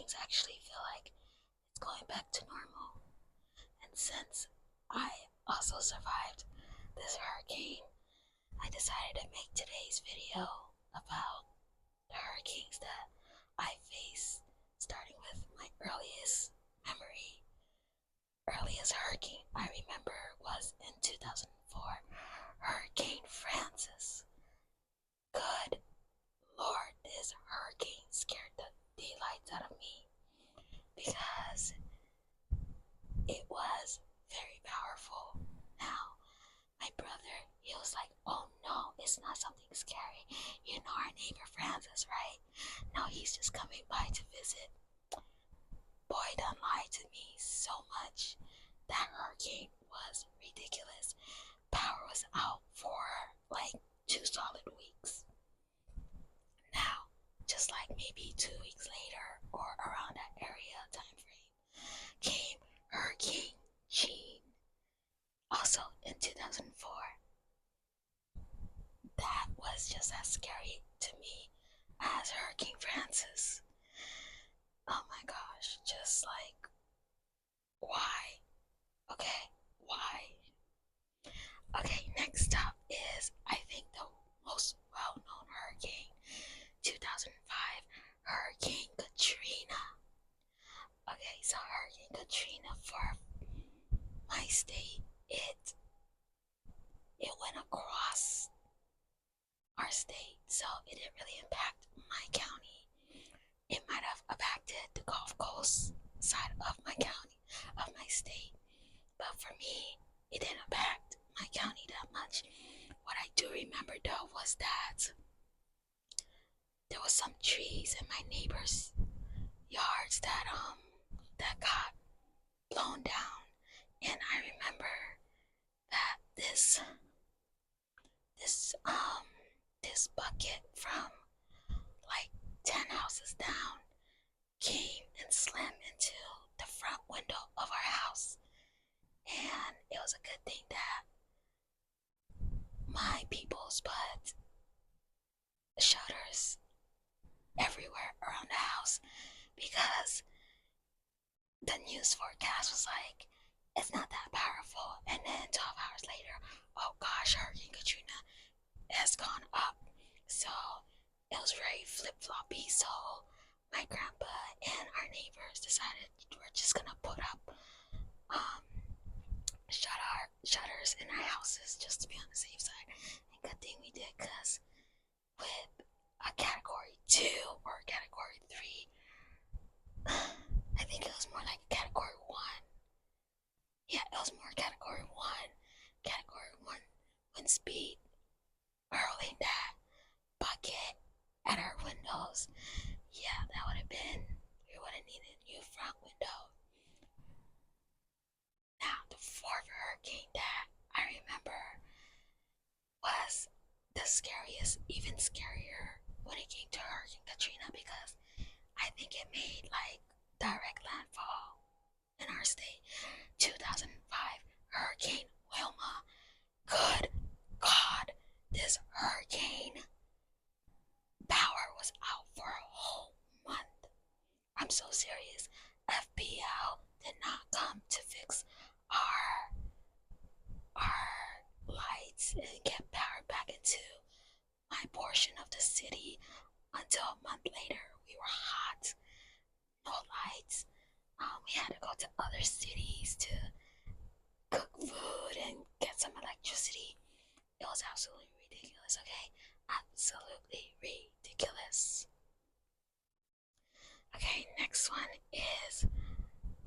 things actually feel like it's going back to normal. And since I also survived this hurricane, I decided to make today's video about the hurricanes that I faced, starting with my earliest hurricane I remember was in 2004, Hurricane Francis. Good Lord, this hurricane scared the daylights out of me because it was very powerful. Now, my brother, he was like, oh no, it's not something scary. You know our neighbor Francis, right? No, he's just coming by to visit. Boy done lied to me so much. That hurricane was ridiculous. Power was out for like 2 solid weeks. Now, just like maybe 2 weeks later or around that area time frame, came Hurricane Jean, also in 2004. That was just as scary to me as Hurricane Francis. Oh my gosh, just like, why? Okay, why? Okay, next up is, I think, the most well-known hurricane, 2005, Hurricane Katrina. Okay, so Hurricane Katrina for my state, it went across our state, so it didn't really impact my county. It might have impacted the Gulf Coast side of my county, of my state, but for me, it didn't impact my county that much. What I do remember though was that there was some trees in my neighbors' yards that got blown down, and I remember that this bucket from like 10 houses down came and slammed into the front window of our house. And it was a good thing that my peoples put shutters everywhere around the house, because the news forecast was like, it's not that powerful. And then 12 hours later, oh gosh, Hurricane Katrina has gone up. So it was very flip-floppy. So my grandpa and our neighbors decided we're just gonna put up shutters in our houses just to be on the safe side. And good thing we did, because with a category 2 or category 3, I think it was more like category 1. Yeah, it was more category 1. Category 1 wind speed hurling that bucket at our windows. Yeah, that would have been, we would have needed a new front window. Now, the fourth hurricane that I remember was the scariest, even scarier when it came to Hurricane Katrina, because I think it made like direct landfall in our state. 2005, Hurricane Wilma. Good God, this hurricane, power was out for a whole month. I'm so serious. FPL did not come to fix our lights and get power back into my portion of the city until a month later. We were hot, no lights. We had to go to other cities to cook food and get some electricity. It was absolutely ridiculous, okay? Absolutely ridiculous. Okay, next one is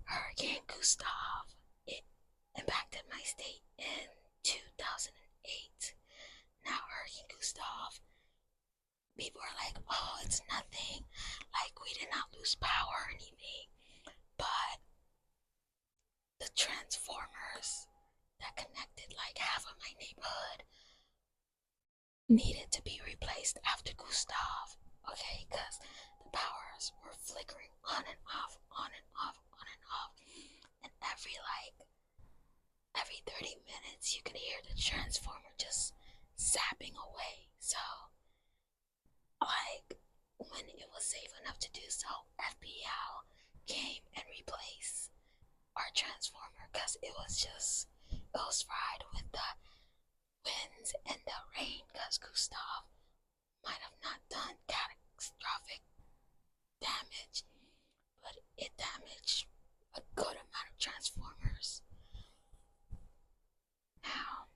Hurricane Gustav. It impacted my state in 2008. Now, Hurricane Gustav, people are like, oh, it's nothing. Like, we did not lose power or anything. But the transformers that connected like half of my neighborhood needed to be replaced after Gustav, okay? Because the powers were flickering on and off, on and off, on and off. And every 30 minutes, you could hear the transformer just zapping away. So, like, when it was safe enough to do so, FPL came and replaced our transformer because it was fried with the winds and the rain because Gustav might have not done catastrophic damage, but it damaged a good amount of transformers. Now,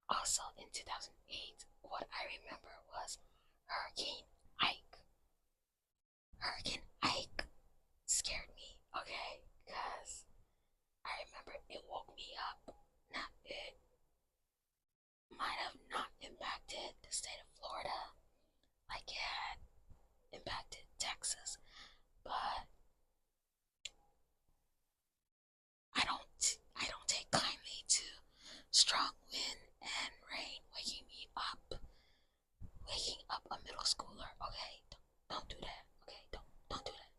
also in 2008, what I remember was Hurricane Ike. Hurricane Ike scared me, okay? Because I remember it woke me up. Now, it might have not impacted the state of Florida like it had impacted Texas, but I don't take kindly to strong wind and rain waking up a middle schooler. Okay, don't do that. Okay, don't do that.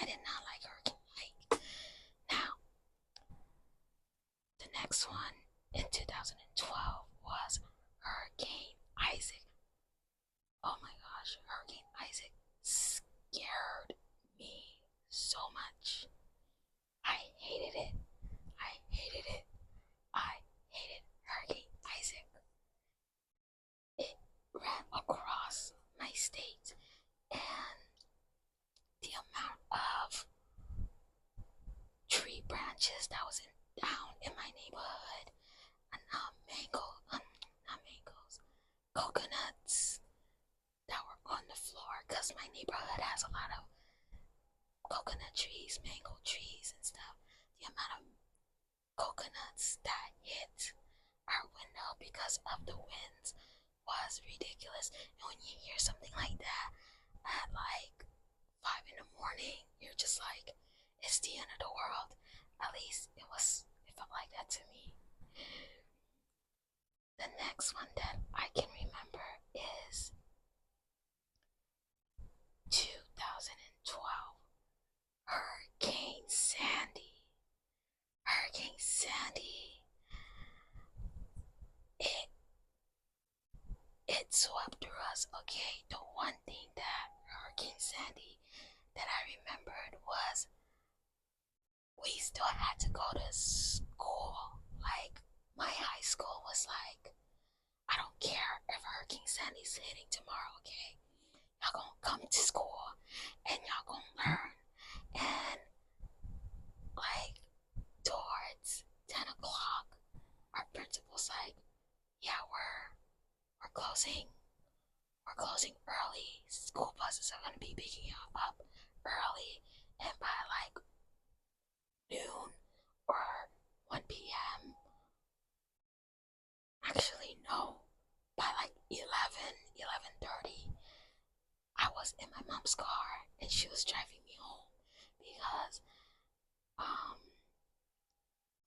I did not like Hurricane Ike. Now, the next one in 2012 was Hurricane Isaac. Oh my gosh, Hurricane Isaac scared me so much. I hated it. I hated it. I hated Hurricane Isaac. It ran across my state, and the amount of tree branches that was down in my neighborhood, and not mangoes, coconuts that were on the floor, because my neighborhood has a lot of coconut trees, mango trees, and stuff. The amount of coconuts that hit our window because of the winds was ridiculous. And when you hear something like that at like 5 in the morning, you're just like, it's the end of the world. At least it felt like that to me. The next one that I can remember is 2012, Hurricane Sandy. Hurricane Sandy. It swept through us. Okay, the one thing that Hurricane Sandy that I remembered was we still had to go to school. Like, my high school was like, I don't care if Hurricane Sandy's hitting tomorrow, okay? Y'all gonna come to school and y'all gonna learn. And like towards 10 o'clock, our principal's like, yeah, we're closing. We're closing early. School buses are gonna be picking you up early, and by like noon or 1 p.m. Actually, no. By like 11:30, I was in my mom's car and she was driving me home because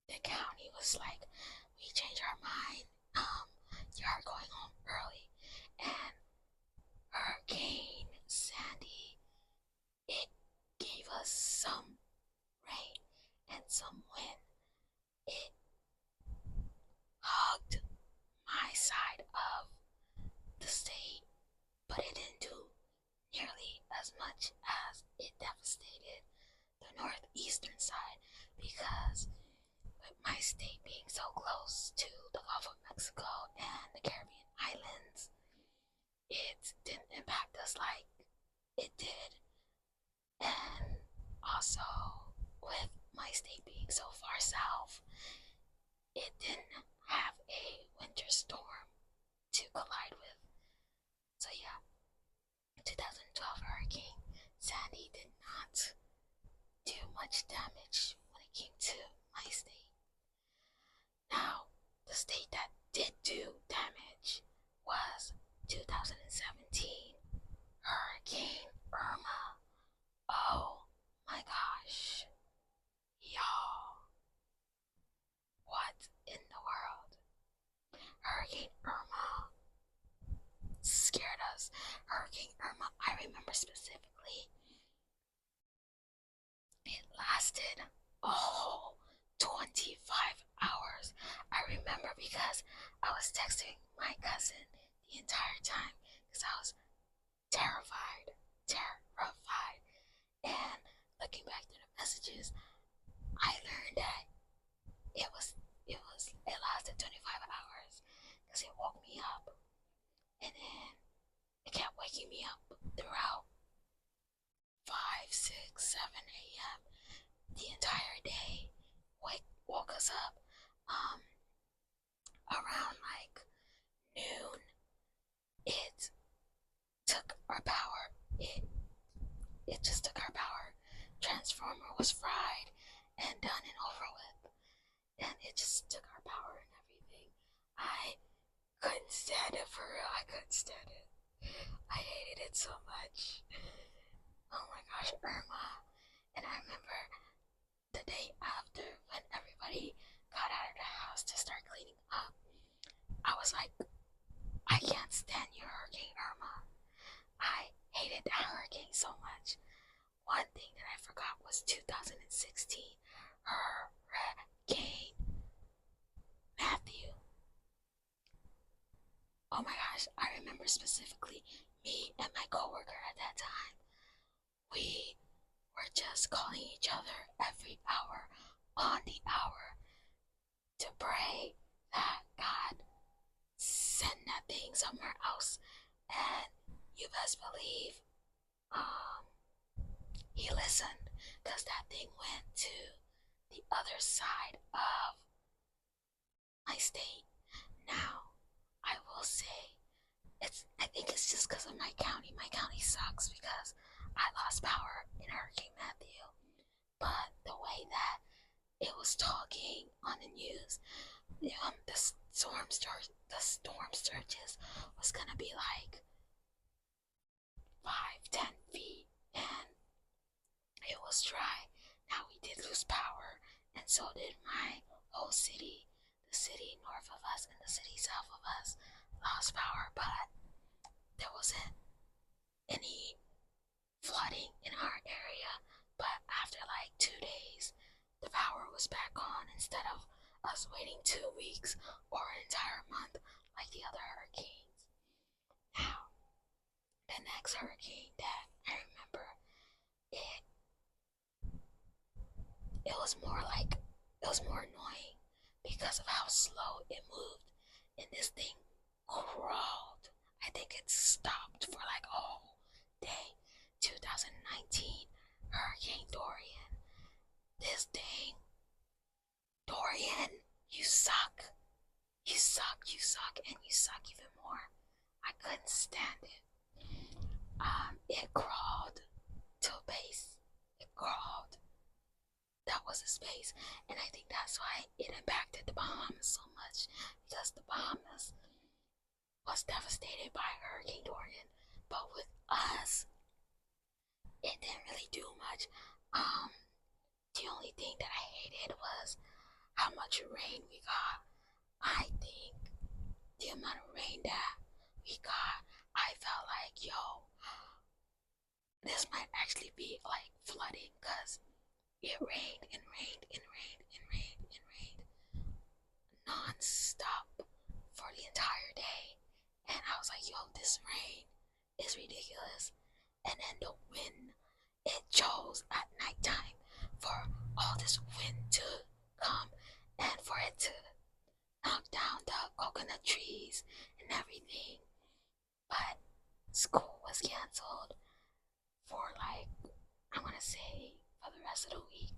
the county was like, we changed our mind. You're going home early. And Hurricane Sandy, it gave us some rain and some wind. It hugged my side of the state, but it didn't do nearly as much as it devastated the northeastern side, because with my state being so close to the Gulf of Mexico and the Caribbean islands, it didn't impact us like it did. And also, with my state being so far south, it didn't have a winter storm to collide with. So yeah, 2012 Hurricane Sandy did not do much damage when it came to my state. Now, the state that did do damage was 2017 Hurricane Irma. Oh my gosh. Y'all, what in the world? Hurricane Irma scared us. Hurricane Irma, I remember specifically, it lasted a whole 25 hours. I remember because I was texting my cousin the entire time because I was terrified, terrified. And looking back through the messages, I learned that it lasted 25 hours because it woke me up, and then it kept waking me up throughout 5, 6, 7 a.m. the entire day. Woke us up around like noon. It took our power. It just took our power. Transformer was fried and done and over with, and it just took our power and everything. I couldn't stand it for real. I couldn't stand it. I hated it so much. Oh my gosh, Irma. And I remember the day after when everybody got out of the house to start cleaning up, I was like, I can't stand your Hurricane Irma. I hated that hurricane so much. One thing that I forgot was 2016 Hurricane Matthew. Oh my gosh, I remember specifically me and my coworker at that time. We were just calling each other every hour on the hour to pray that God send that thing somewhere else. And you best believe he listened, because that thing went to the other side of my state. Now, I will say, I think it's just because of my county. My county sucks because I lost power in Hurricane Matthew. But the way that it was talking on the news, the storm surges was gonna be like 5, 10 feet, and it was dry. Now we did lose power, and so did my whole city. The city north of us and the city south of us lost power, but there wasn't any flooding in our area. But after like 2 days, the power was back on instead of us waiting 2 weeks or an entire month like the other hurricanes. Now, the next hurricane that I remember, it was more annoying because of how slow it moved, and this thing crawled. I think it stopped for like a whole day. 2019 Hurricane Dorian. This thing, Dorian, you suck. You suck, and you suck even more. I couldn't stand it. It crawled to a base. It crawled. That was a space, and I think that's why it impacted the Bahamas so much, because the Bahamas was devastated by Hurricane Dorian. But with us, it didn't really do much. The only thing that I hated was how much rain we got. I think the amount of rain that we got, I felt like, yo, this might actually be like flooding, because it rained and rained and rained and rained and rained non-stop for the entire day. And I was like, yo, this rain is ridiculous. And then the wind, it chose at nighttime for all this wind to come and for it to knock down the coconut trees and everything. But school was canceled for like, I want to say, for the rest of the week.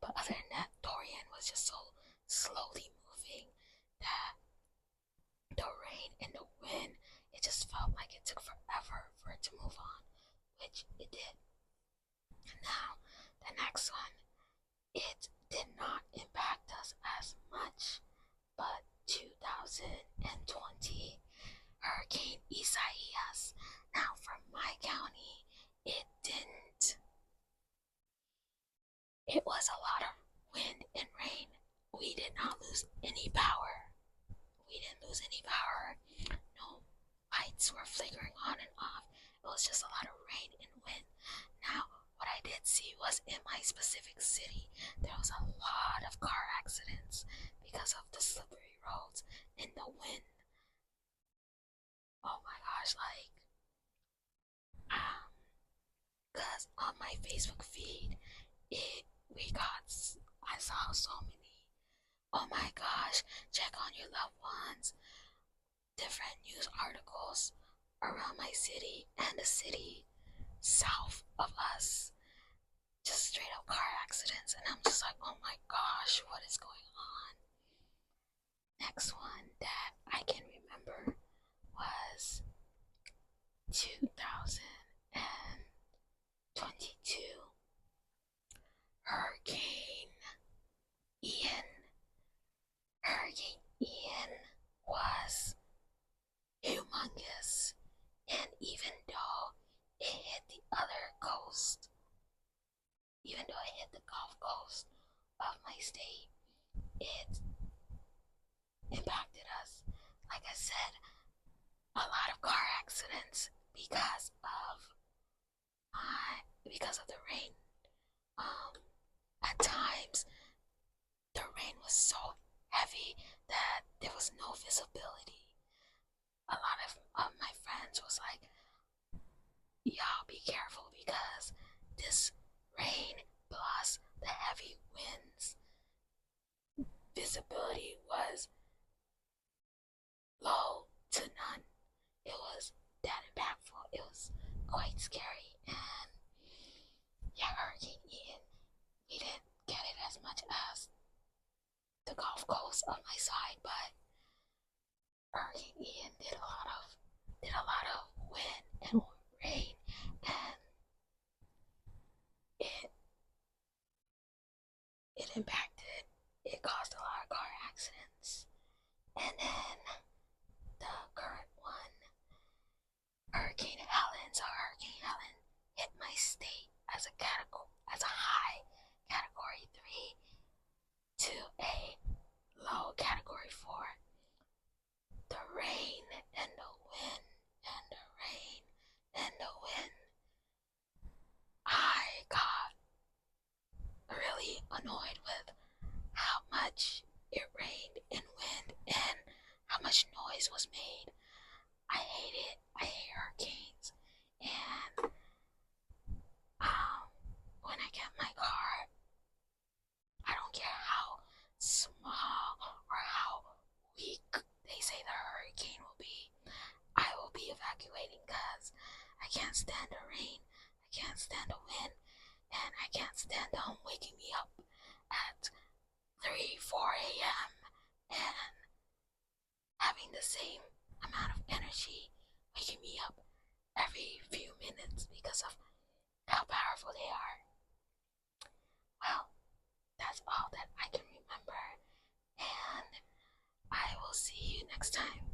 But other than that, Dorian was just so slowly moving that the rain and the wind, it just felt like it took forever for it to move on, which it did. Now, the next one, it did not impact us as much, but 2020 Hurricane Isaias. Now, for my county, it didn't. It was a lot of wind and rain. We did not lose any power. No lights were flickering on and off. It was just a lot of rain and wind. Now, what I did see was in my specific city, there was a lot of car accidents because of the slippery roads and the wind. Oh my gosh, like, Cause on my Facebook feed, I saw so many. Oh my gosh, check on your loved ones. Different news articles around my city and the city south of us. Just straight up car accidents, and I'm just like, oh my gosh, what is going on? Next one that I can remember was 2022 Hurricane Ian. Hurricane Ian was humongous, and even though it hit the other coast, even though it hit the Gulf Coast of my state, it impacted us. Like I said, a lot of car accidents because of the rain. At times, the rain was so heavy that there was no visibility. A lot of my friends was like, y'all be careful because this rain plus the heavy winds, visibility was low to none. It was that impactful. It was quite scary. And yeah, Hurricane Ian, we didn't get it as much as the Gulf Coast of my side, but Hurricane Ian did a lot of wind and rain, and it impacted. It caused a lot of car accidents. And then the current one, Hurricane Helen. So Hurricane Helen hit my state as a high category 3 to a low category 4. The rain and the wind and the rain and the wind. I got really annoyed with how much it rained and wind and how much noise was made. I hate it. I hate hurricanes. And when I get my car, I don't care how small or how weak they say the hurricane will be, I will be evacuating because I can't stand the rain, I can't stand the wind, and I can't stand them waking me up at 3, 4 a.m. and having the same amount of energy waking me up every few minutes because of how powerful they are. Well, that's all that I can remember, and I will see you next time.